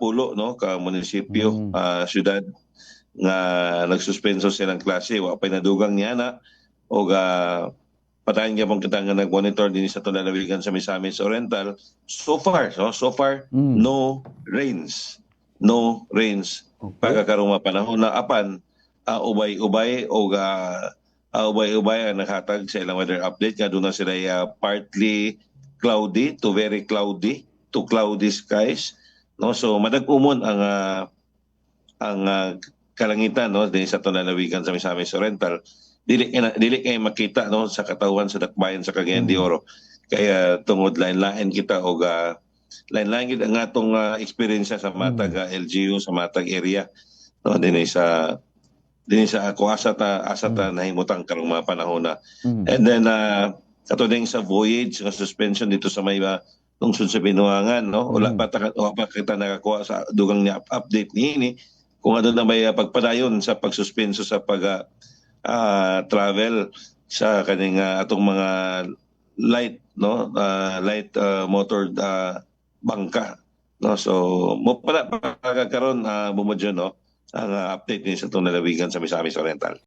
pulo no ka munisipyo, syudad nga nagsuspenso silang klase wa pay nadugang niya na o patayin nga pong kita nga nag-monitor din sa lalawigan sa Misamis Oriental. So far no rains. No rains. Okay. Pagkakarong panahon na apan ubay-ubay o ubay-ubay ang naghatag sa ilang weather update nga doon na sila partly cloudy to very cloudy to cloudy skies, no? So madag-umon ang kalangitan no din sa lalawigan sa Misamis Oriental. Dili kay makita no sa katawan sa dakbayan sa Cagayan de Oro. Kaya tungod lain-lain kita og lain-lain gid ang atong experience sa matag LGU sa matag area no dinhi sa ako asata nahimutang karong mga panahon na. And then katulad sa voyage nga suspension dito sa may lungsod sa Binuangan no wala pa kita nakakuha sa dugang ni update niini kung ano na may pagpadayon sa pagsuspenso sa travel sa kaning atong mga light no light motored bangka no. So mo pala pagkakaroon bumudyo no ang update ni sa itong lalawigan sa Misamis Oriental.